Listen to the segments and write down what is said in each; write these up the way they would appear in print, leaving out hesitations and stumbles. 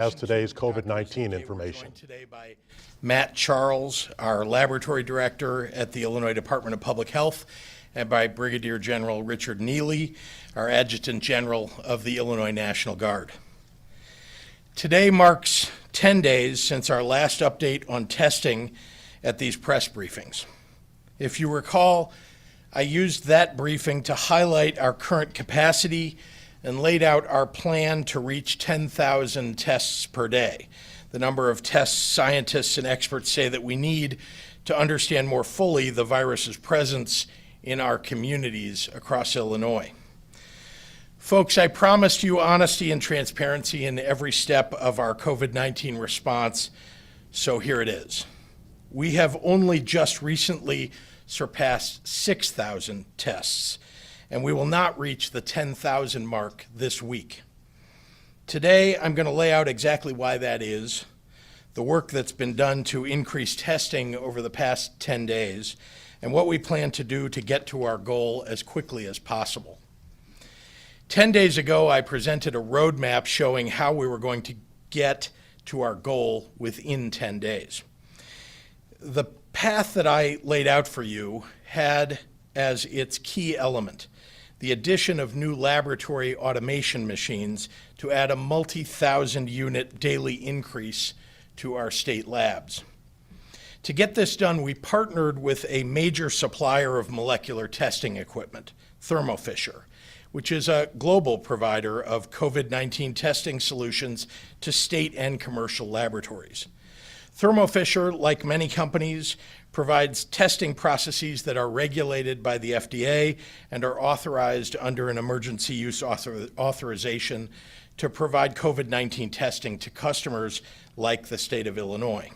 has today's COVID-19 information. Joined today by Matt Charles, our laboratory director at the Illinois Department of Public Health, and by Brigadier General Richard Neely, our Adjutant General of the Illinois National Guard. Today marks 10 days since our last update on testing at these press briefings. If you recall, I used that briefing to highlight our current capacity and laid out our plan to reach 10,000 tests per day, the number of tests scientists and experts say that we need to understand more fully the virus's presence in our communities across Illinois. Folks, I promised you honesty and transparency in every step of our COVID-19 response, so here it is. We have only just recently surpassed 6,000 tests, and we will not reach the 10,000 mark this week. Today, I'm going to lay out exactly why that is, the work that's been done to increase testing over the past 10 days, and what we plan to do to get to our goal as quickly as possible. 10 days ago, I presented a roadmap showing how we were going to get to our goal within 10 days. The path that I laid out for you had as its key element the addition of new laboratory automation machines to add a multi-thousand unit daily increase to our state labs. To get this done, we partnered with a major supplier of molecular testing equipment, Thermo Fisher, which is a global provider of COVID-19 testing solutions to state and commercial laboratories. Thermo Fisher, like many companies, provides testing processes that are regulated by the FDA and are authorized under an emergency use authorization to provide COVID-19 testing to customers like the state of Illinois.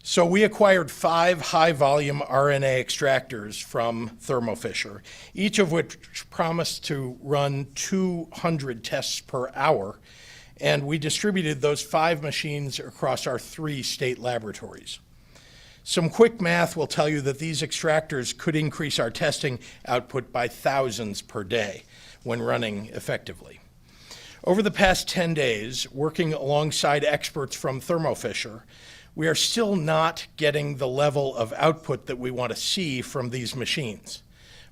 So we acquired 5 high-volume RNA extractors from Thermo Fisher, each of which promised to run 200 tests per hour, and we distributed those 5 machines across our 3 state laboratories. Some quick math will tell you that these extractors could increase our testing output by thousands per day when running effectively. Over the past 10 days, working alongside experts from Thermo Fisher, we are still not getting the level of output that we want to see from these machines.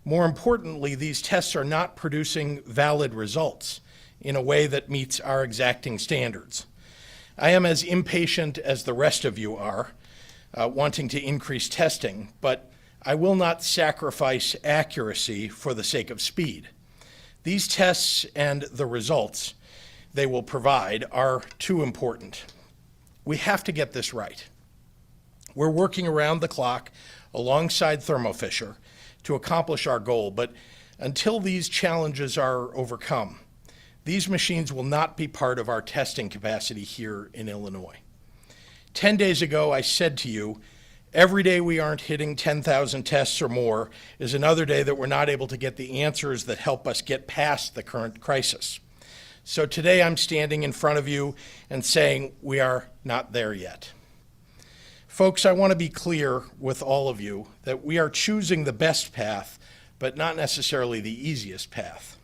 More importantly, these tests are not producing valid results in a way that meets our exacting standards. I am as impatient as the rest of you are, wanting to increase testing, but I will not sacrifice accuracy for the sake of speed. These tests and the results they will provide are too important. We have to get this right. We're working around the clock alongside Thermo Fisher to accomplish our goal, but until these challenges are overcome, these machines will not be part of our testing capacity here in Illinois. 10 days ago, I said to you, every day we aren't hitting 10,000 tests or more is another day that we're not able to get the answers that help us get past the current crisis. So today I'm standing in front of you and saying we are not there yet. Folks, I want to be clear with all of you that we are choosing the best path, but not necessarily the easiest path.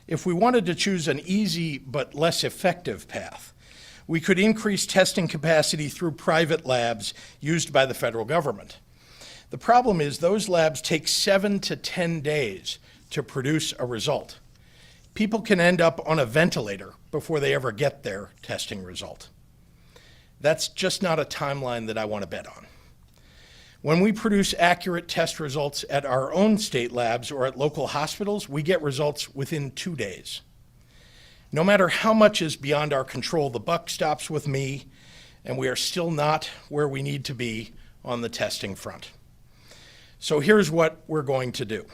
If we wanted to choose an easy but less effective path, we could increase testing capacity through private labs used by the federal government. The problem is those labs take 7 to 10 days to produce a result. People can end up on a ventilator before they ever get their testing result. That's just not a timeline that I want to bet on. When we produce accurate test results at our own state labs or at local hospitals, we get results within 2 days. No matter how much is beyond our control, the buck stops with me, and we are still not where we need to be on the testing front. So here's what we're going to do.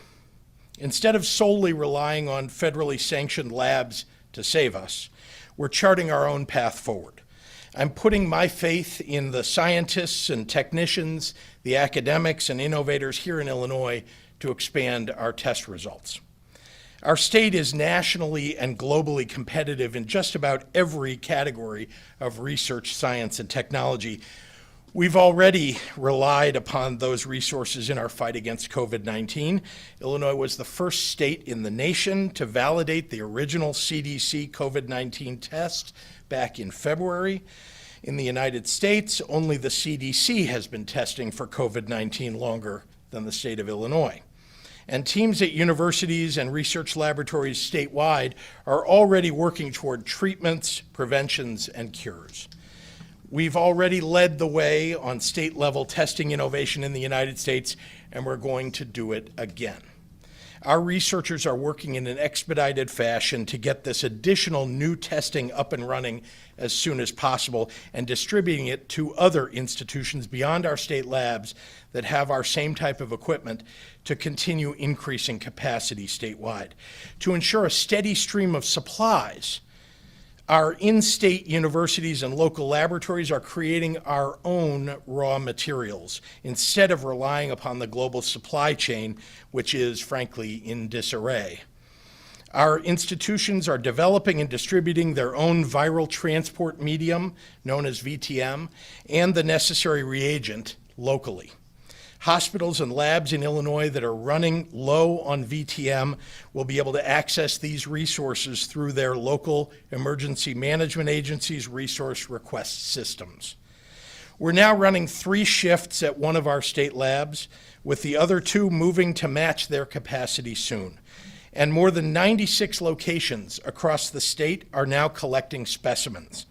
Instead of solely relying on federally sanctioned labs to save us, we're charting our own path forward. I'm putting my faith in the scientists and technicians, the academics and innovators here in Illinois to expand our test results. Our state is nationally and globally competitive in just about every category of research, science, and technology. We've already relied upon those resources in our fight against COVID-19. Illinois was the first state in the nation to validate the original CDC COVID-19 test back in February. In the United States, only the CDC has been testing for COVID-19 longer than the state of Illinois. And teams at universities and research laboratories statewide are already working toward treatments, preventions, and cures. We've already led the way on state-level testing innovation in the United States, and we're going to do it again. Our researchers are working in an expedited fashion to get this additional new testing up and running as soon as possible and distributing it to other institutions beyond our state labs that have our same type of equipment to continue increasing capacity statewide. To ensure a steady stream of supplies, our in-state universities and local laboratories are creating our own raw materials instead of relying upon the global supply chain, which is, frankly, in disarray. Our institutions are developing and distributing their own viral transport medium, known as VTM, and the necessary reagent locally. Hospitals and labs in Illinois that are running low on VTM will be able to access these resources through their local emergency management agencies' resource request systems. We're now running 3 shifts at one of our state labs, with the other 2 moving to match their capacity soon. And more than 96 locations across the state are now collecting specimens.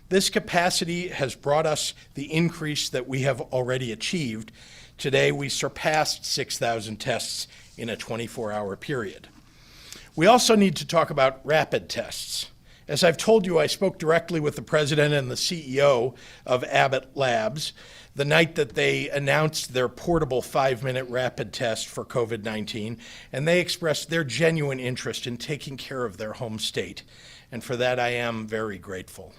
This capacity has brought us the increase that we have already achieved. Today, we surpassed 6,000 tests in a 24-hour period. We also need to talk about rapid tests. As I've told you, I spoke directly with the president and the CEO of Abbott Labs the night that they announced their portable 5-minute rapid test for COVID-19, and they expressed their genuine interest in taking care of their home state. And for that, I am very grateful.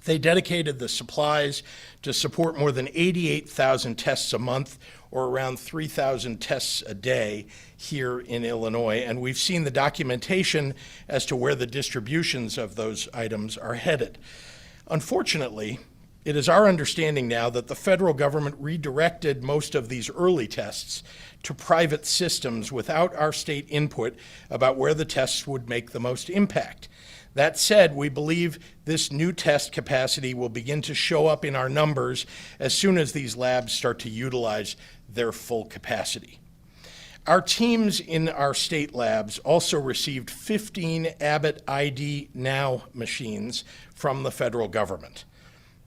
They dedicated the supplies to support more than 88,000 tests a month, or around 3,000 tests a day here in Illinois, and we've seen the documentation as to where the distributions of those items are headed. Unfortunately, it is our understanding now that the federal government redirected most of these early tests to private systems without our state input about where the tests would make the most impact. That said, we believe this new test capacity will begin to show up in our numbers as soon as these labs start to utilize their full capacity. Our teams in our state labs also received 15 Abbott ID Now machines from the federal government,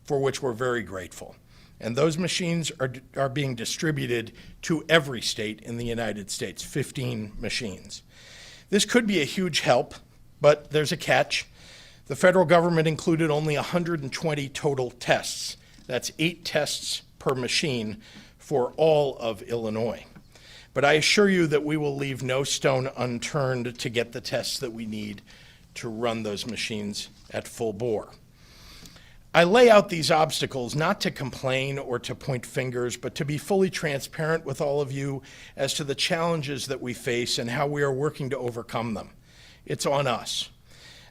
for which we're very grateful. And those machines are being distributed to every state in the United States, 15 machines. This could be a huge help, but there's a catch. The federal government included only 120 total tests. That's 8 tests per machine for all of Illinois. But I assure you that we will leave no stone unturned to get the tests that we need to run those machines at full bore. I lay out these obstacles not to complain or to point fingers, but to be fully transparent with all of you as to the challenges that we face and how we are working to overcome them. It's on us.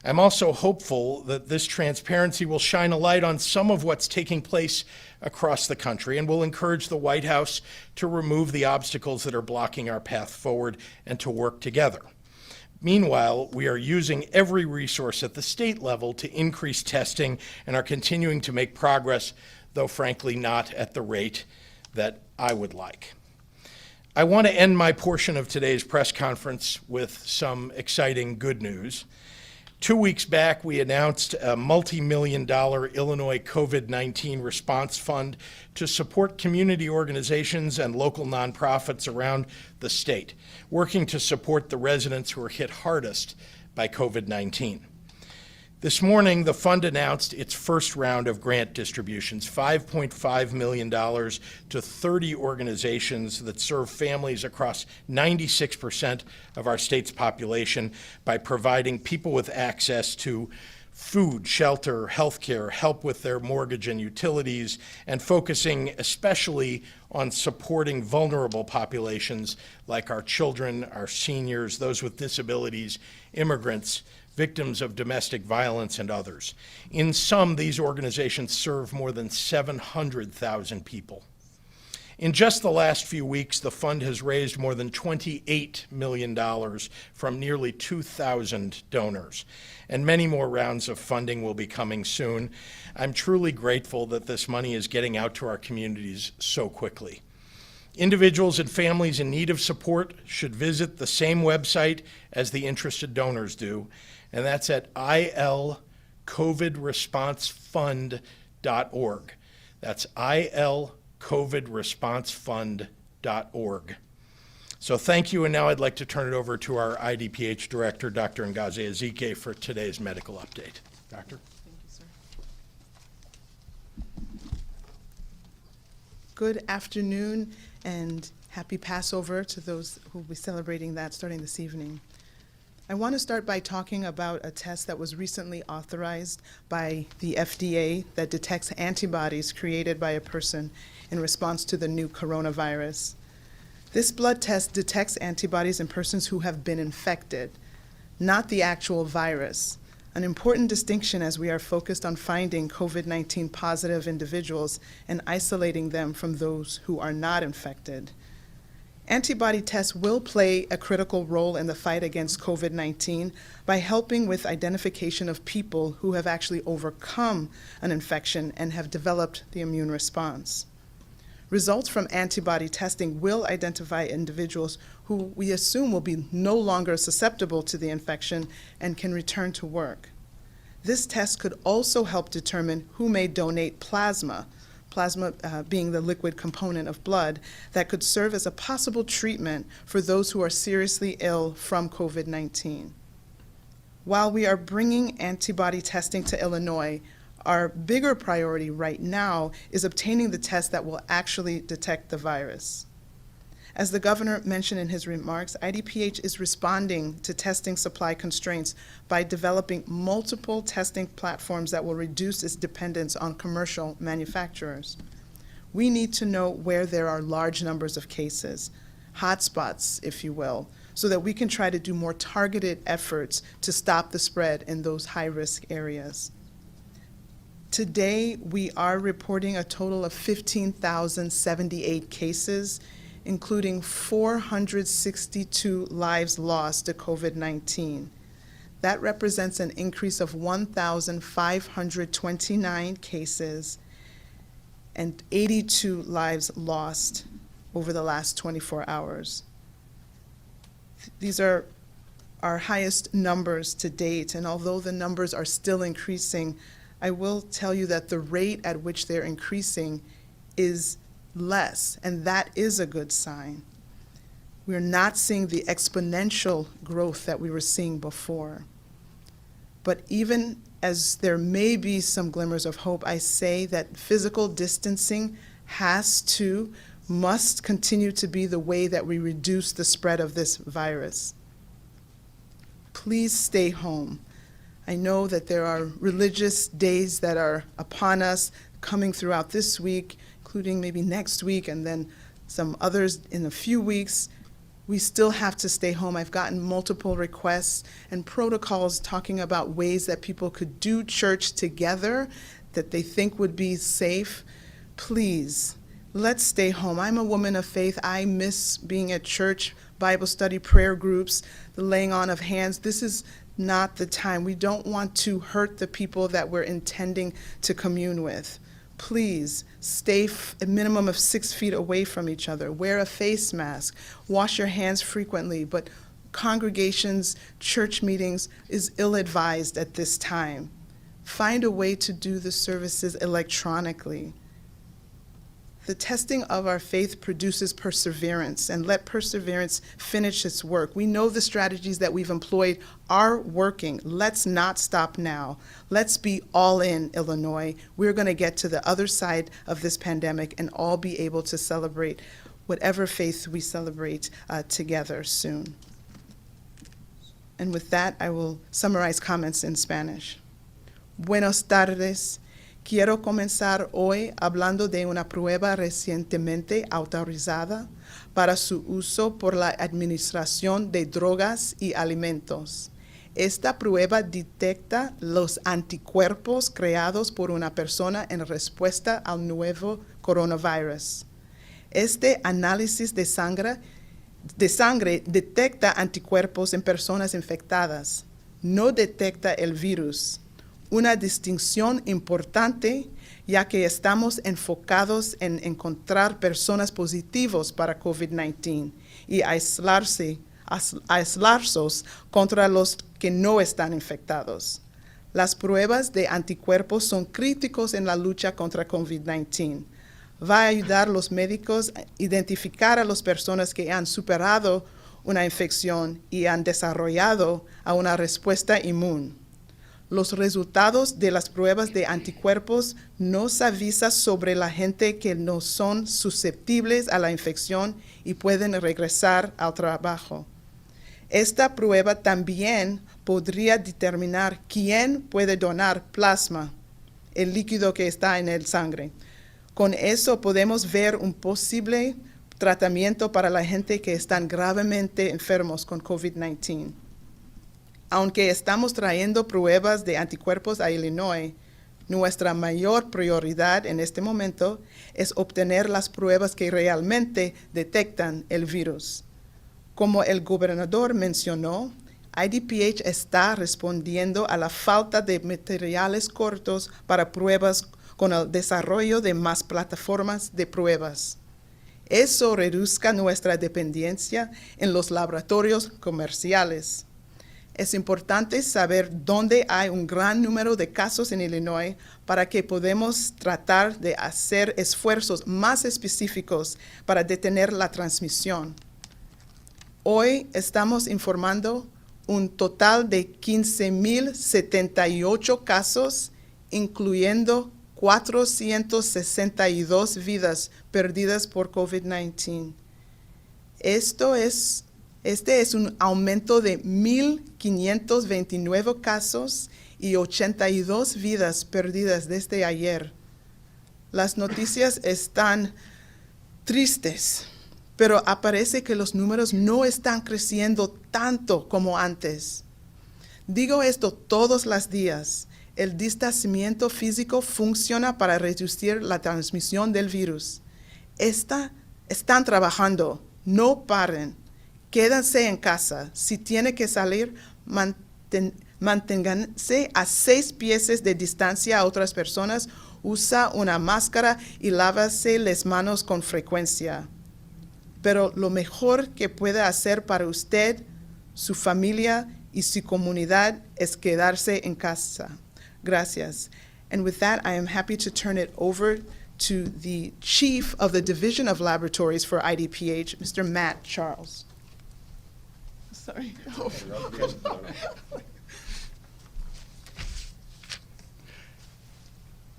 I'm also hopeful that this transparency will shine a light on some of what's taking place across the country and will encourage the White House to remove the obstacles that are blocking our path forward and to work together. Meanwhile, we are using every resource at the state level to increase testing and are continuing to make progress, though frankly not at the rate that I would like. I want to end my portion of today's press conference with some exciting good news. 2 weeks back, we announced a multi-million-dollar Illinois COVID-19 response fund to support community organizations and local nonprofits around the state, working to support the residents who are hit hardest by COVID-19. This morning, the fund announced its first round of grant distributions, $5.5 million to 30 organizations that serve families across 96% of our state's population by providing people with access to food, shelter, health care, help with their mortgage and utilities, and focusing especially on supporting vulnerable populations like our children, our seniors, those with disabilities, immigrants, victims of domestic violence, and others. In sum, these organizations serve more than 700,000 people. In just the last few weeks, the fund has raised more than $28 million from nearly 2,000 donors, and many more rounds of funding will be coming soon. I'm truly grateful that this money is getting out to our communities so quickly. Individuals and families in need of support should visit the same website as the interested donors do, and that's at ilcovidresponsefund.org. That's ilcovidresponsefund.org. So thank you, and now I'd like to turn it over to our IDPH Director, Dr. Ngozi Ezike, for today's medical update. Doctor? Thank you, sir. Good afternoon and happy Passover to those who will be celebrating that starting this evening. I want to start by talking about a test that was recently authorized by the FDA that detects antibodies created by a person in response to the new coronavirus. This blood test detects antibodies in persons who have been infected, not the actual virus. An important distinction as we are focused on finding COVID-19 positive individuals and isolating them from those who are not infected. Antibody tests will play a critical role in the fight against COVID-19 by helping with identification of people who have actually overcome an infection and have developed the immune response. Results from antibody testing will identify individuals who we assume will be no longer susceptible to the infection and can return to work. This test could also help determine who may donate plasma being the liquid component of blood, that could serve as a possible treatment for those who are seriously ill from COVID-19. While we are bringing antibody testing to Illinois, our bigger priority right now is obtaining the test that will actually detect the virus. As the governor mentioned in his remarks, IDPH is responding to testing supply constraints by developing multiple testing platforms that will reduce its dependence on commercial manufacturers. We need to know where there are large numbers of cases, hotspots, if you will, so that we can try to do more targeted efforts to stop the spread in those high-risk areas. Today, we are reporting a total of 15,078 cases, including 462 lives lost to COVID-19. That represents an increase of 1,529 cases and 82 lives lost over the last 24 hours. These are our highest numbers to date, and although the numbers are still increasing, I will tell you that the rate at which they're increasing is less, and that is a good sign. We're not seeing the exponential growth that we were seeing before. But even as there may be some glimmers of hope, I say that physical distancing must continue to be the way that we reduce the spread of this virus. Please stay home. I know that there are religious days that are upon us coming throughout this week, including maybe next week and then some others in a few weeks. We still have to stay home. I've gotten multiple requests and protocols talking about ways that people could do church together that they think would be safe. Please, let's stay home. I'm a woman of faith. I miss being at church, Bible study, prayer groups, the laying on of hands. This is not the time. We don't want to hurt the people that we're intending to commune with. Please stay a minimum of 6 feet away from each other. Wear a face mask. Wash your hands frequently. But congregations, church meetings is ill-advised at this time. Find a way to do the services electronically. The testing of our faith produces perseverance, and let perseverance finish its work. We know the strategies that we've employed are working. Let's not stop now. Let's be all in, Illinois. We're going to get to the other side of this pandemic and all be able to celebrate whatever faith we celebrate together soon. And with that, I will summarize comments in Spanish. Buenos tardes. Quiero comenzar hoy hablando de una prueba recientemente autorizada para su uso por la Administración de Drogas y Alimentos. Esta prueba detecta los anticuerpos creados por una persona en respuesta al nuevo coronavirus. Este análisis de sangre detecta anticuerpos en personas infectadas, no detecta el virus. Una distinción importante, ya que estamos enfocados en encontrar personas positivas para COVID-19 y aislarlos contra los que no están infectados. Las pruebas de anticuerpos son críticos en la lucha contra COVID-19. Va a ayudar a los médicos a identificar a las personas que han superado una infección y han desarrollado a una respuesta inmune. Los resultados de las pruebas de anticuerpos nos avisan sobre la gente que no son susceptibles a la infección y pueden regresar al trabajo. Esta prueba también podría determinar quién puede donar plasma, el líquido que está en el sangre. Con eso podemos ver un posible tratamiento para la gente que están gravemente enfermos con COVID-19. Aunque estamos trayendo pruebas de anticuerpos a Illinois, nuestra mayor prioridad en este momento es obtener las pruebas que realmente detectan el virus. Como el gobernador mencionó, IDPH está respondiendo a la falta de materiales cortos para pruebas con el desarrollo de más plataformas de pruebas. Eso reduzca nuestra dependencia en los laboratorios comerciales. Es importante saber dónde hay un gran número de casos en Illinois para que podamos tratar de hacer esfuerzos más específicos para detener la transmisión. Hoy estamos informando un total de 15,078 casos, incluyendo 462 vidas perdidas por COVID-19. Este es un aumento de 1,529 casos y 82 vidas perdidas desde ayer. Las noticias están tristes, pero parece que los números no están creciendo tanto como antes. Digo esto todos los días. El distanciamiento físico funciona para reducir la transmisión del virus. Están trabajando, no paren. Quédense en casa. Si tiene que salir, manténganse a 6 pies de distancia a otras personas. Usa una máscara y lávase las manos con frecuencia. Pero lo mejor que puede hacer para usted, su familia y su comunidad es quedarse en casa. Gracias. And with that, I am happy to turn it over to the Chief of the Division of Laboratories for IDPH, Mr. Matt Charles. Sorry.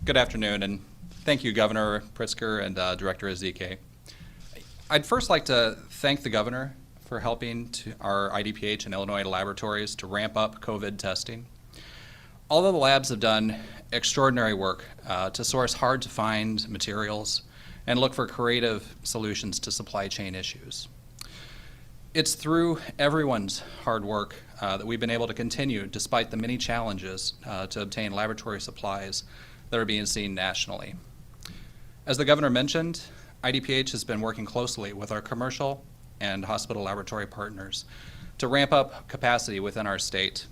Good afternoon, and thank you, Governor Pritzker and Director Ezekiel. I'd first like to thank the Governor for helping our IDPH and Illinois laboratories to ramp up COVID testing. Although the labs have done extraordinary work to source hard-to-find materials and look for creative solutions to supply chain issues. It's through everyone's hard work that we've been able to continue, despite the many challenges, to obtain laboratory supplies that are being seen nationally. As the Governor mentioned, IDPH has been working closely with our commercial and hospital laboratory partners to ramp up capacity within our state.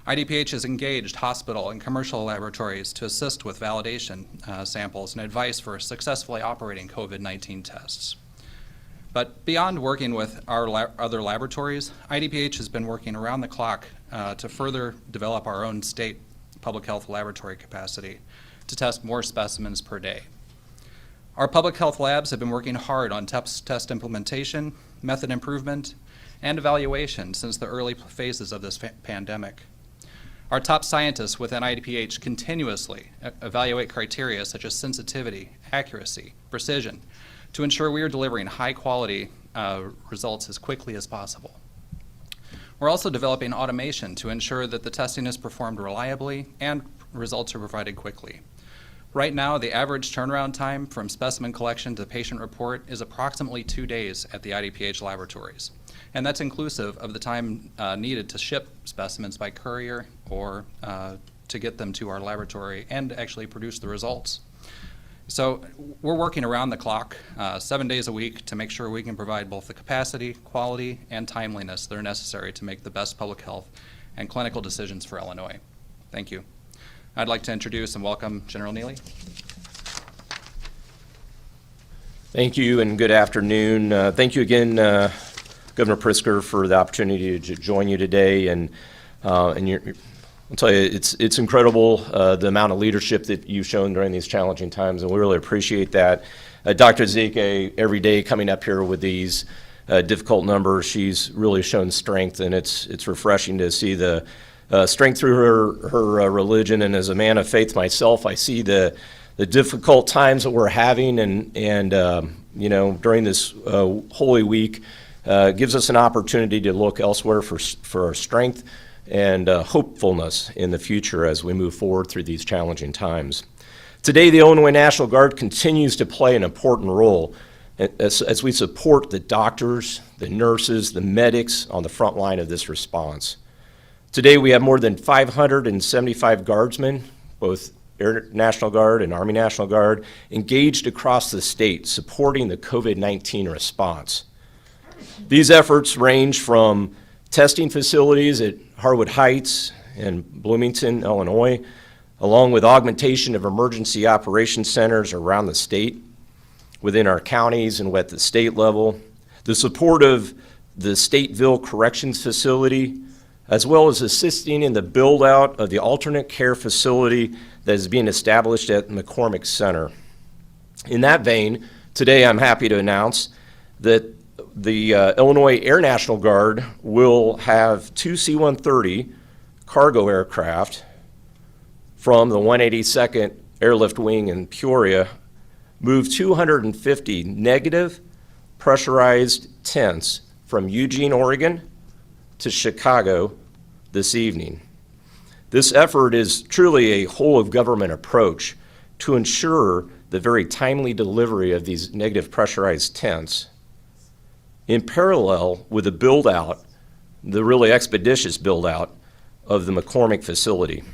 IDPH has engaged hospital and commercial laboratories to assist with validation samples and advice for successfully operating COVID-19 tests. But beyond working with our other laboratories, IDPH has been working around the clock to further develop our own state public health laboratory capacity to test more specimens per day. Our public health labs have been working hard on test implementation, method improvement, and evaluation since the early phases of this pandemic. Our top scientists within IDPH continuously evaluate criteria such as sensitivity, accuracy, precision, to ensure we are delivering high-quality results as quickly as possible. We're also developing automation to ensure that the testing is performed reliably and results are provided quickly. Right now, the average turnaround time from specimen collection to patient report is approximately 2 days at the IDPH laboratories. and that's inclusive of the time needed to ship specimens by courier or to get them to our laboratory and actually produce the results. So we're working around the clock, 7 days a week, to make sure we can provide both the capacity, quality, and timeliness that are necessary to make the best public health and clinical decisions for Illinois. Thank you. I'd like to introduce and welcome General Neely. Thank you and good afternoon. Thank you again, Governor Pritzker, for the opportunity to join you today. And I'll tell you, it's incredible the amount of leadership that you've shown during these challenging times, and we really appreciate that. Dr. Ezike, every day coming up here with these difficult numbers, she's really shown strength, and it's refreshing to see the strength through her religion. And as a man of faith myself, I see the difficult times that we're having, and you know, during this Holy Week gives us an opportunity to look elsewhere for our strength and hopefulness in the future as we move forward through these challenging times. Today, the Illinois National Guard continues to play an important role as we support the doctors, the nurses, the medics on the front line of this response. Today, we have more than 575 guardsmen, both Air National Guard and Army National Guard, engaged across the state supporting the COVID-19 response. These efforts range from testing facilities at Harwood Heights and Bloomington, Illinois, along with augmentation of emergency operations centers around the state, within our counties and at the state level, the support of the Stateville Corrections Facility, as well as assisting in the build-out of the alternate care facility that is being established at McCormick Center. In that vein, today I'm happy to announce that the Illinois Air National Guard will have two C-130 cargo aircraft from the 182nd Airlift Wing in Peoria move 250 negative pressurized tents from Eugene, Oregon to Chicago this evening. This effort is truly a whole-of-government approach to ensure the very timely delivery of these negative pressurized tents in parallel with the build-out, the really expeditious build-out of the McCormick facility.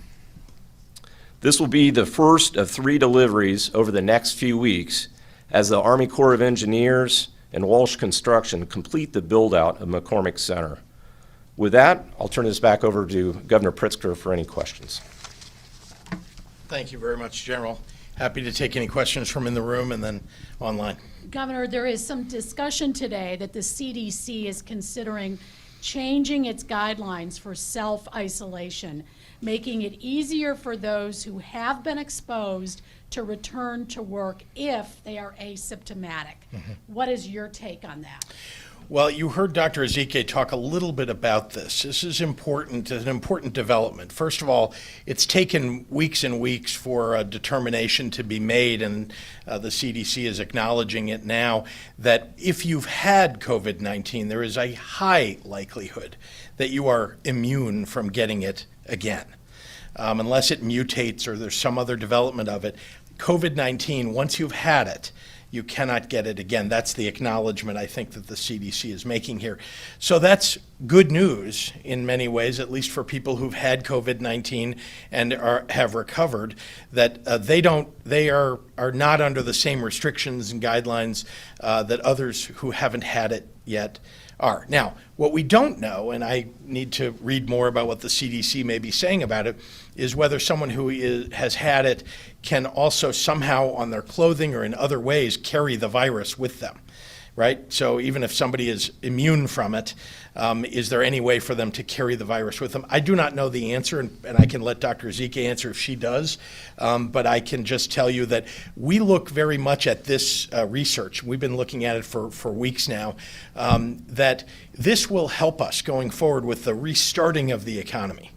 This will be the first of 3 deliveries over the next few weeks as the Army Corps of Engineers and Walsh Construction complete the build-out of McCormick Center. With that, I'll turn this back over to Governor Pritzker for any questions. Thank you very much, General. Happy to take any questions from in the room and then online. Governor, there is some discussion today that the CDC is considering changing its guidelines for self-isolation, making it easier for those who have been exposed to return to work if they are asymptomatic. What is your take on that? Well, you heard Dr. Ezike talk a little bit about this. This is important, an important development. First of all, it's taken weeks and weeks for a determination to be made, and the CDC is acknowledging it now, that if you've had COVID-19, there is a high likelihood that you are immune from getting it again. Unless it mutates or there's some other development of it, COVID-19, once you've had it, you cannot get it again. That's the acknowledgement I think that the CDC is making here. So that's good news in many ways, at least for people who've had COVID-19 and have recovered, that they are not under the same restrictions and guidelines that others who haven't had it yet are. Now, what we don't know, and I need to read more about what the CDC may be saying about it, is whether someone who has had it can also somehow on their clothing or in other ways carry the virus with them, right? So even if somebody is immune from it, is there any way for them to carry the virus with them? I do not know the answer, and I can let Dr. Ezike answer if she does, but I can just tell you that we look very much at this research. We've been looking at it for weeks now, that this will help us going forward with the restarting of the economy.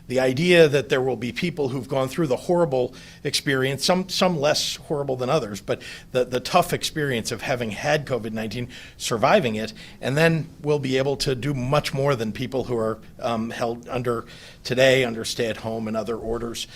the idea that there will be people who've gone through the horrible experience, some less horrible than others, but the tough experience of having had COVID-19, surviving it, and then we'll be able to do much more than people who are held under stay-at-home and other orders.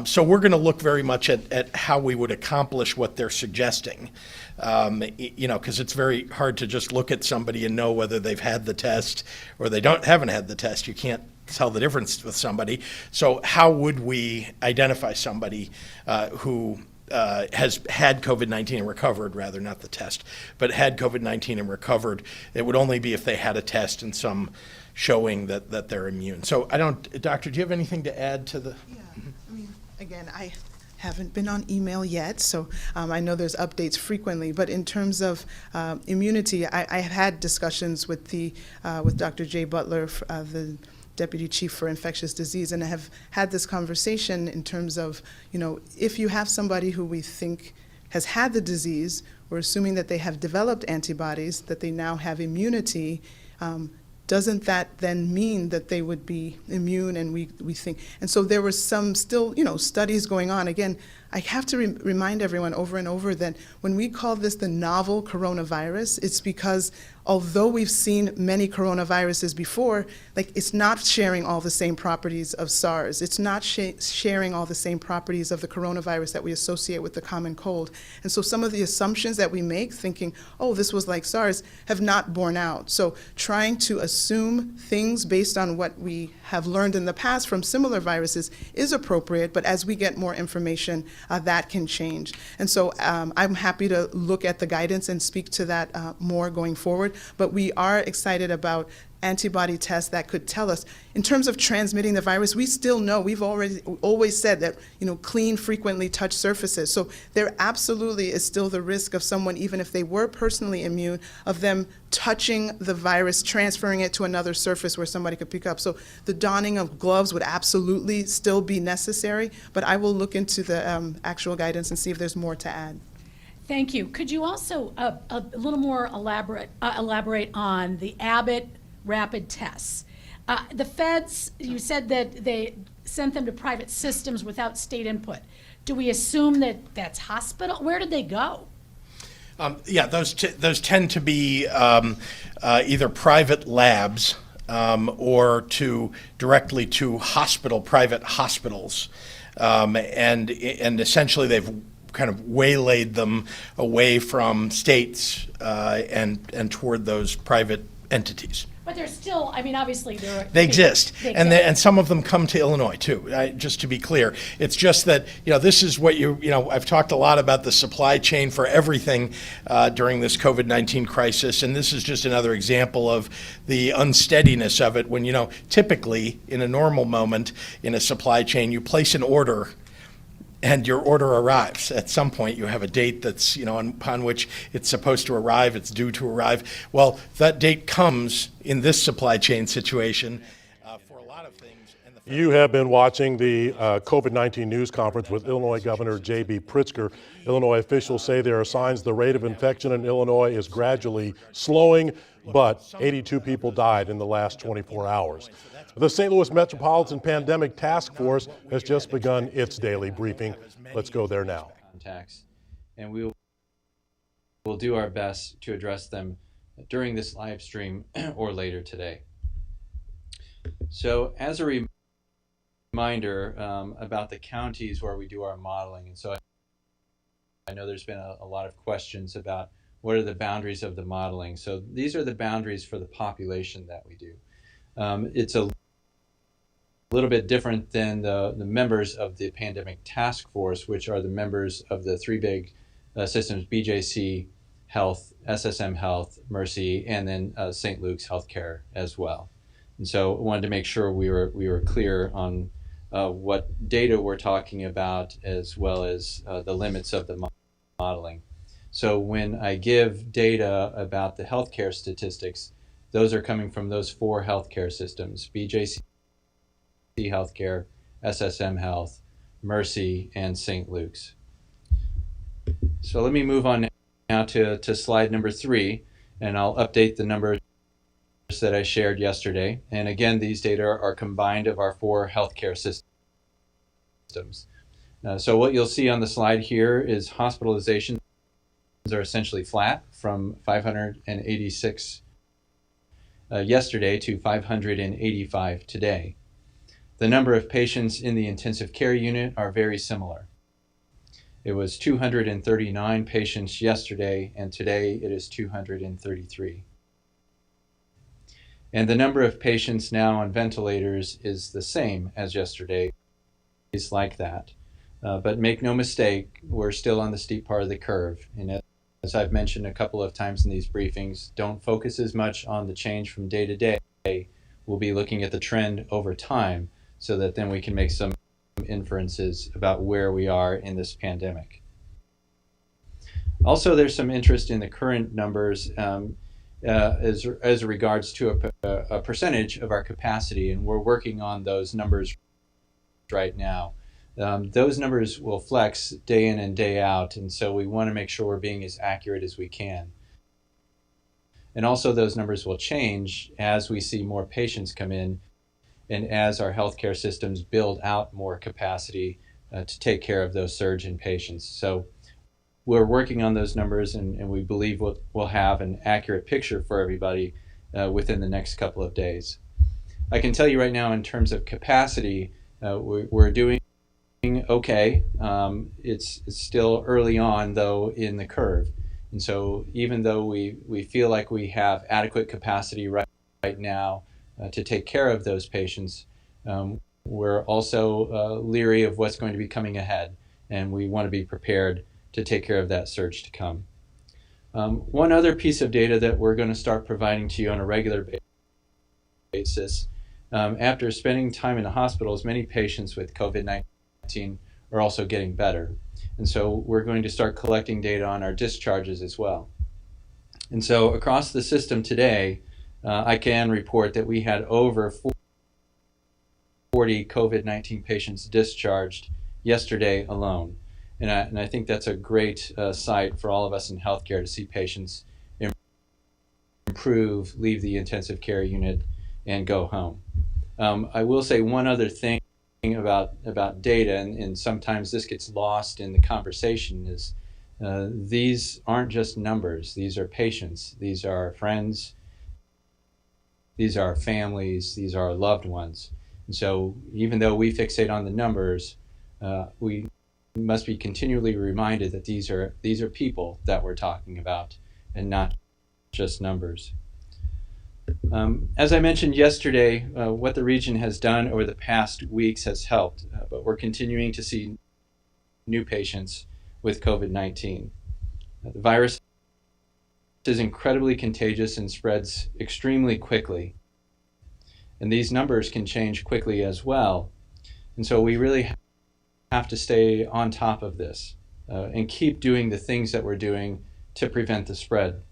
So we're going to look very much at how we would accomplish what they're suggesting. Because it's very hard to just look at somebody and know whether they've had the test or they haven't had the test. You can't tell the difference with somebody. So how would we identify somebody who has had COVID-19 and recovered, rather, not the test, but had COVID-19 and recovered? It would only be if they had a test and some showing that they're immune. So Doctor, do you have anything to add to the? Yeah, I mean, again, I haven't been on email yet, so I know there's updates frequently, but in terms of immunity, I have had discussions with Dr. Jay Butler, the Deputy Chief for Infectious Disease, and I have had this conversation in terms of, if you have somebody who we think has had the disease, we're assuming that they have developed antibodies, that they now have immunity, doesn't that then mean that they would be immune? And we think, and so there were some still, studies going on. Again, I have to remind everyone over and over that when we call this the novel coronavirus, it's because although we've seen many coronaviruses before, it's not sharing all the same properties of SARS. It's not sharing all the same properties of the coronavirus that we associate with the common cold. And so some of the assumptions that we make, thinking, oh, this was like SARS, have not borne out. So trying to assume things based on what we have learned in the past from similar viruses is appropriate, but as we get more information, that can change. And so I'm happy to look at the guidance and speak to that more going forward. But we are excited about antibody tests that could tell us. In terms of transmitting the virus, we still know, we've always said that, clean, frequently touched surfaces. So there absolutely is still the risk of someone, even if they were personally immune, of them touching the virus, transferring it to another surface where somebody could pick up. So the donning of gloves would absolutely still be necessary, but I will look into the actual guidance and see if there's more to add. Thank you. Could you also a little more elaborate on the Abbott rapid tests? The feds, you said that they sent them to private systems without state input. Do we assume that that's hospital? Where did they go? Those tend to be either private labs or directly to private hospitals, and essentially they've kind of waylaid them away from states and toward those private entities. But they're still, obviously they exist. And some of them come to Illinois too, just to be clear. It's just that, this is what I've talked a lot about the supply chain for everything during this COVID-19 crisis, and this is just another example of the unsteadiness of it when, typically in a normal moment in a supply chain, you place an order and your order arrives. At some point, you have a date that's, upon which it's supposed to arrive, it's due to arrive. Well, that date comes in this supply chain situation for a lot of things. You have been watching the COVID-19 news conference with Illinois Governor J.B. Pritzker. Illinois officials say there are signs the rate of infection in Illinois is gradually slowing, but 82 people died in the last 24 hours. The St. Louis Metropolitan Pandemic Task Force has just begun its daily briefing. Let's go there now. Contacts, and we will do our best to address them during this live stream or later today. So as a reminder about the counties where we do our modeling, and so I know there's been a lot of questions about what are the boundaries of the modeling. So these are the boundaries for the population that we do. It's a little bit different than the members of the Pandemic Task Force, which are the members of the three big systems, BJC Health, SSM Health, Mercy, and then St. Luke's Healthcare as well. And so I wanted to make sure we were clear on what data we're talking about, as well as the limits of the modeling. So when I give data about the healthcare statistics, those are coming from those four healthcare systems: BJC Healthcare, SSM Health, Mercy, and St. Luke's. So let me move on now to slide number 3, and I'll update the numbers that I shared yesterday. And again, these data are combined of our 4 healthcare systems. So what you'll see on the slide here is hospitalizations are essentially flat from 586 yesterday to 585 today. The number of patients in the intensive care unit are very similar. It was 239 patients yesterday, and today it is 233. And the number of patients now on ventilators is the same as yesterday. It's like that. But make no mistake, we're still on the steep part of the curve. And as I've mentioned a couple of times in these briefings, don't focus as much on the change from day to day. We'll be looking at the trend over time so that then we can make some inferences about where we are in this pandemic. Also, there's some interest in the current numbers as regards to a percentage of our capacity, and we're working on those numbers right now. Those numbers will flex day in and day out, and so we want to make sure we're being as accurate as we can. And also those numbers will change as we see more patients come in and as our healthcare systems build out more capacity to take care of those surge in patients. So we're working on those numbers, and we believe we'll have an accurate picture for everybody within the next couple of days. I can tell you right now in terms of capacity, we're doing okay. It's still early on, though, in the curve. And so even though we feel like we have adequate capacity right now to take care of those patients, we're also leery of what's going to be coming ahead, and we want to be prepared to take care of that surge to come. One other piece of data that we're going to start providing to you on a regular basis, after spending time in the hospitals, many patients with COVID-19 are also getting better. And so we're going to start collecting data on our discharges as well. And so across the system today, I can report that we had over 40 COVID-19 patients discharged yesterday alone. And I think that's a great sight for all of us in healthcare to see patients improve, leave the intensive care unit, and go home. I will say one other thing about data, and sometimes this gets lost in the conversation, is these aren't just numbers. These are patients. These are friends. These are families. These are loved ones. And so even though we fixate on the numbers, we must be continually reminded that these are people that we're talking about and not just numbers. As I mentioned yesterday, what the region has done over the past weeks has helped, but we're continuing to see new patients with COVID-19. The virus is incredibly contagious and spreads extremely quickly. And these numbers can change quickly as well. And so we really have to stay on top of this and keep doing the things that we're doing to prevent the spread.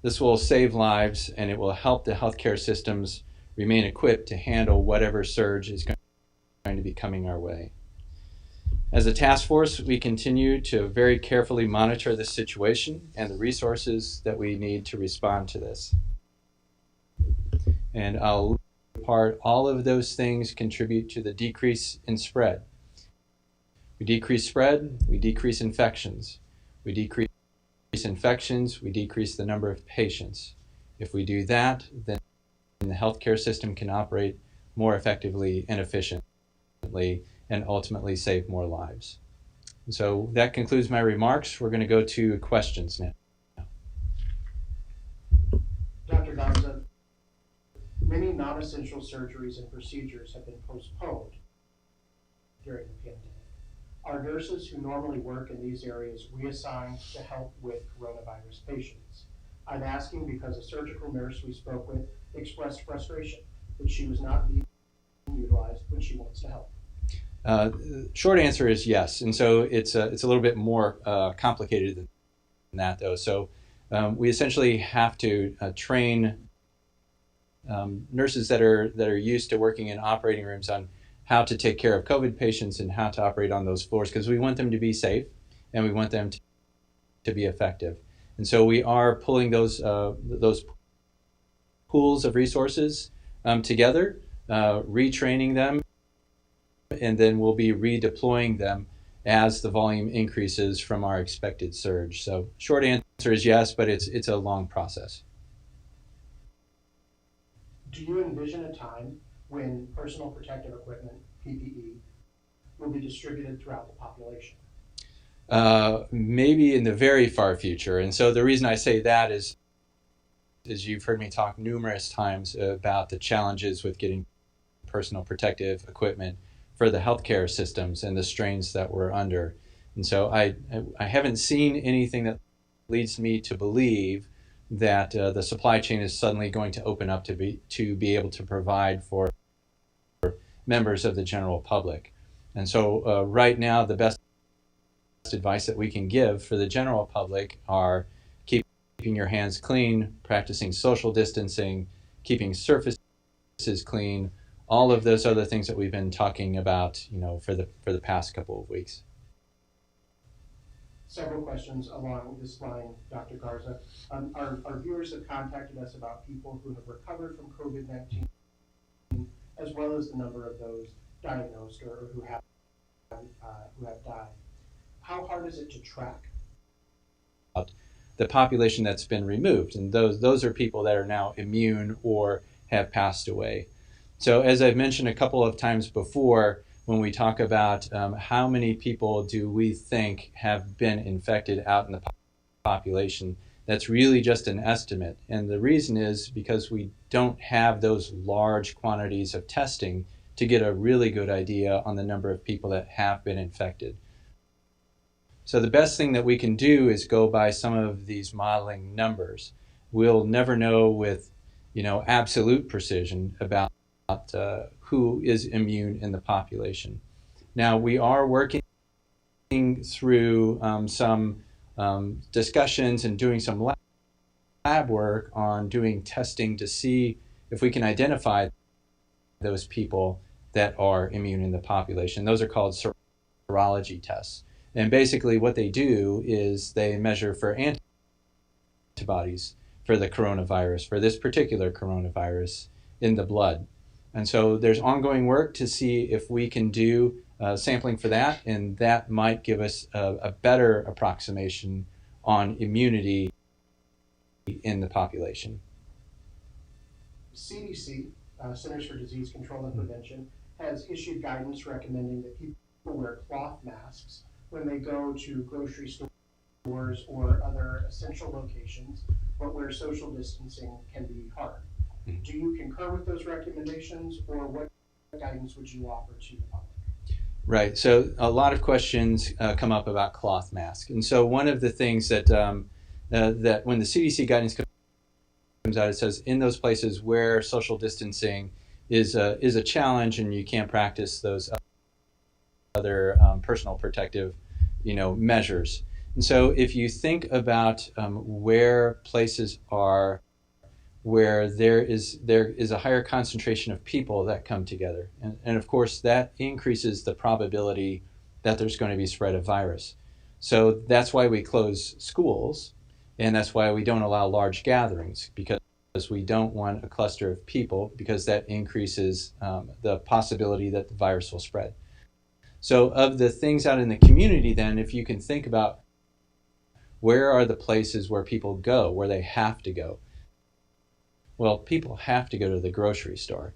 This will save lives, and it will help the healthcare systems remain equipped to handle whatever surge is going to be coming our way. As a task force, we continue to very carefully monitor this situation and the resources that we need to respond to this. And all of those things contribute to the decrease in spread. We decrease spread, we decrease infections. We decrease infections, we decrease the number of patients. If we do that, then the healthcare system can operate more effectively and efficiently and ultimately save more lives. And so that concludes my remarks. We're going to go to questions now. Dr. Garza, many non-essential surgeries and procedures have been postponed during the pandemic. Are nurses who normally work in these areas reassigned to help with coronavirus patients? I'm asking because a surgical nurse we spoke with expressed frustration that she was not being utilized when she wants to help. Short answer is yes, and so it's a little bit more complicated than that, though. So we essentially have to train nurses that are used to working in operating rooms on how to take care of COVID patients and how to operate on those floors, because we want them to be safe and we want them to be effective. And so we are pulling those pools of resources together, retraining them, and then we'll be redeploying them as the volume increases from our expected surge. So short answer is yes, but it's a long process. Do you envision a time when personal protective equipment, PPE, will be distributed throughout the population? Maybe in the very far future. And so the reason I say that is you've heard me talk numerous times about the challenges with getting personal protective equipment for the healthcare systems and the strains that we're under. And so I haven't seen anything that leads me to believe that the supply chain is suddenly going to open up to be able to provide for members of the general public. And so right now, the best advice that we can give for the general public are keeping your hands clean, practicing social distancing, keeping surfaces clean, all of those other things that we've been talking about, for the past couple of weeks. Several questions along this line, Dr. Garza. Our viewers have contacted us about people who have recovered from COVID-19, as well as the number of those diagnosed or who have died. How hard is it to track the population that's been removed? And those are people that are now immune or have passed away. So as I've mentioned a couple of times before, when we talk about how many people do we think have been infected out in the population, that's really just an estimate. And the reason is because we don't have those large quantities of testing to get a really good idea on the number of people that have been infected. So the best thing that we can do is go by some of these modeling numbers. We'll never know with absolute precision about who is immune in the population. Now, we are working through some discussions and doing some lab work on doing testing to see if we can identify those people that are immune in the population. Those are called serology tests. And basically what they do is they measure for antibodies for the coronavirus, for this particular coronavirus in the blood. And so there's ongoing work to see if we can do sampling for that, and that might give us a better approximation on immunity in the population. CDC, Centers for Disease Control and Prevention, has issued guidance recommending that people wear cloth masks when they go to grocery stores or other essential locations, but where social distancing can be hard. Do you concur with those recommendations, or what guidance would you offer to the public? Right. So a lot of questions come up about cloth masks. And so one of the things that that when the CDC guidance comes out, it says in those places where social distancing is a challenge and you can't practice those other personal protective measures. And so if you think about where places are where there is a higher concentration of people that come together. And of course, that increases the probability that there's going to be spread of virus. So that's why we close schools, and that's why we don't allow large gatherings, because we don't want a cluster of people, because that increases the possibility that the virus will spread. So of the things out in the community then, if you can think about where are the places where people go, where they have to go, well, people have to go to the grocery store.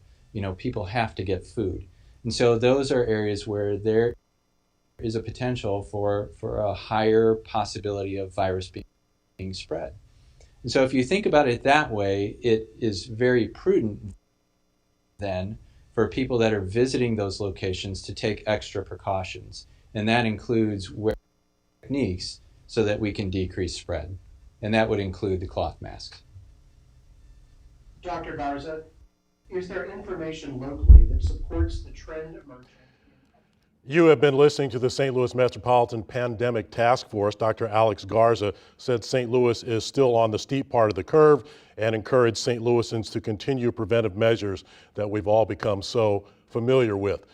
People have to get food. And so those are areas where there is a potential for a higher possibility of virus being spread. And so if you think about it that way, it is very prudent then for people that are visiting those locations to take extra precautions. And that includes wearing techniques so that we can decrease spread. And that would include the cloth masks. Dr. Garza, is there information locally that supports the trend emerging? You have been listening to the St. Louis Metropolitan Pandemic Task Force. Dr. Alex Garza said St. Louis is still on the steep part of the curve and encouraged St. Louisans to continue preventive measures that we've all become so familiar with.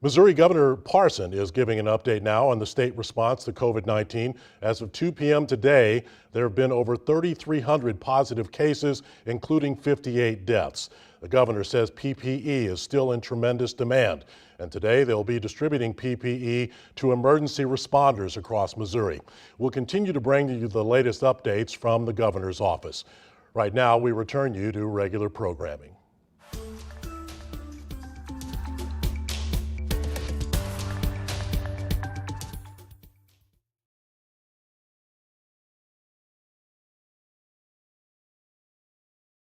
Missouri Governor Parson is giving an update now on the state response to COVID-19. As of 2 p.m. today, there have been over 3,300 positive cases, including 58 deaths. The governor says PPE is still in tremendous demand, and today they'll be distributing PPE to emergency responders across Missouri. We'll continue to bring you the latest updates from the governor's office. Right now, we return you to regular programming.